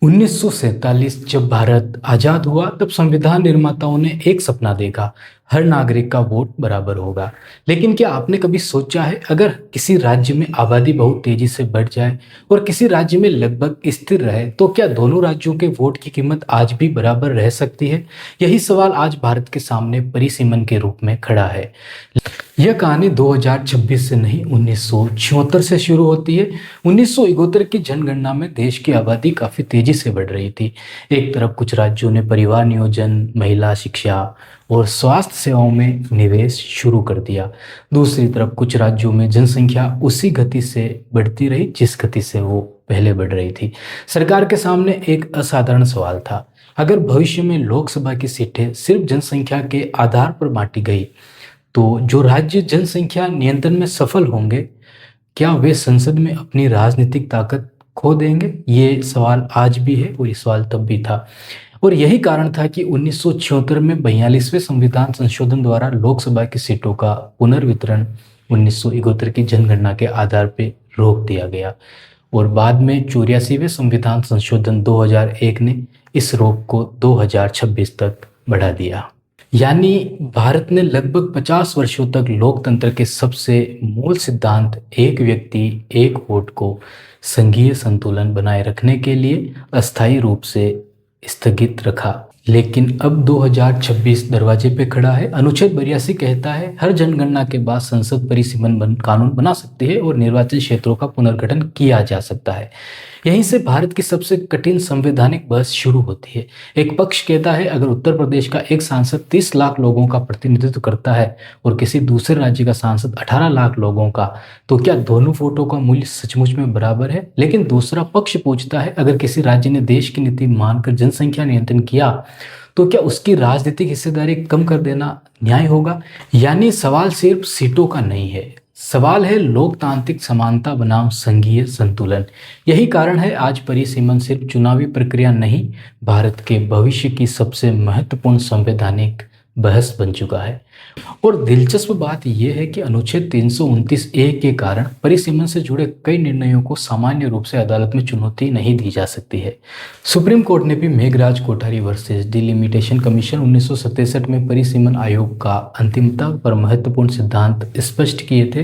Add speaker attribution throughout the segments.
Speaker 1: 1947 जब भारत आजाद हुआ तब संविधान निर्माताओं ने एक सपना देखा, हर नागरिक का वोट बराबर होगा। लेकिन क्या आपने कभी सोचा है, अगर किसी राज्य में आबादी बहुत तेजी से बढ़ जाए और किसी राज्य में लगभग स्थिर रहे तो क्या दोनों राज्यों के वोट की कीमत आज भी बराबर रह सकती है? यही सवाल आज भारत के सामने परिसीमन के रूप में खड़ा है। यह कहानी 2026 से नहीं 1976 से शुरू होती है। 1971 की जनगणना में देश की आबादी काफ़ी तेजी से बढ़ रही थी। एक तरफ कुछ राज्यों ने परिवार नियोजन, महिला शिक्षा और स्वास्थ्य सेवाओं में निवेश शुरू कर दिया। दूसरी तरफ कुछ राज्यों में जनसंख्या उसी गति से बढ़ती रही जिस गति से वो पहले बढ़ रही थी। सरकार के सामने एक असाधारण सवाल था, अगर भविष्य में लोकसभा की सीटें सिर्फ जनसंख्या के आधार पर बांटी गई तो जो राज्य जनसंख्या नियंत्रण में सफल होंगे, क्या वे संसद में अपनी राजनीतिक ताकत खो देंगे? ये सवाल आज भी है और ये सवाल तब भी था। और यही कारण था कि 1976 में 42वें संविधान संशोधन द्वारा लोकसभा की सीटों का पुनर्वितरण 1971 की जनगणना के आधार पर रोक दिया गया और बाद में 84वें संविधान संशोधन 2001 ने इस रोक को 2026 तक बढ़ा दिया। यानी भारत ने लगभग 50 वर्षों तक लोकतंत्र के सबसे मूल सिद्धांत एक व्यक्ति एक वोट को संघीय संतुलन बनाए रखने के लिए अस्थायी रूप से स्थगित रखा। लेकिन अब 2026 दरवाजे पे खड़ा है। अनुच्छेद 82 कहता है हर जनगणना के बाद संसद परिसीमन कानून बना सकती है और निर्वाचन क्षेत्रों का पुनर्गठन किया जा सकता है। यहीं से भारत की सबसे कठिन संवैधानिक बहस शुरू होती है। एक पक्ष कहता है अगर उत्तर प्रदेश का एक सांसद 30 लाख लोगों का प्रतिनिधित्व करता है और किसी दूसरे राज्य का सांसद 18 लाख लोगों का, तो क्या दोनों वोटों का मूल्य सचमुच में बराबर है? लेकिन दूसरा पक्ष पूछता है अगर किसी राज्य ने देश की नीति मानकर जनसंख्या नियंत्रण किया तो क्या उसकी राजनीतिक हिस्सेदारी कम कर देना न्याय होगा? यानी सवाल सिर्फ सीटों का नहीं है, सवाल है लोकतांत्रिक समानता बनाम संघीय संतुलन। यही कारण है आज परिसीमन सिर्फ चुनावी प्रक्रिया नहीं, भारत के भविष्य की सबसे महत्वपूर्ण संवैधानिक बहस बन चुका है। और दिलचस्प बात यह है कि अनुच्छेद 329 ए के कारण परिसीमन से जुड़े कई निर्णयों को सामान्य रूप से अदालत में चुनौती नहीं दी जा सकती है। सुप्रीम कोर्ट ने भी Meghraj Kothari versus delimitation commission 1967 में परिसीमन आयोग का अंतिमता पर महत्वपूर्ण सिद्धांत स्पष्ट किए थे।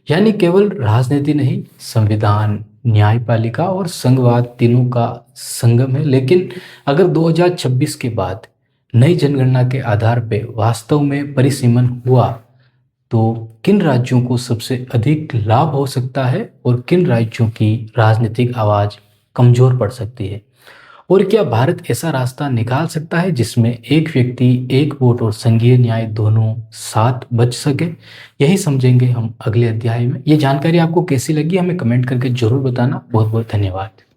Speaker 1: यानी केवल राजनीति नहीं, संविधान, न्यायपालिका और संघवाद तीनों का संगम है। लेकिन अगर 2026 के बाद नई जनगणना के आधार पर वास्तव में परिसीमन हुआ तो किन राज्यों को सबसे अधिक लाभ हो सकता है और किन राज्यों की राजनीतिक आवाज़ कमज़ोर पड़ सकती है? और क्या भारत ऐसा रास्ता निकाल सकता है जिसमें एक व्यक्ति एक वोट और संघीय न्याय दोनों साथ बच सके? यही समझेंगे हम अगले अध्याय में। ये जानकारी आपको कैसी लगी हमें कमेंट करके ज़रूर बताना। बहुत बहुत धन्यवाद।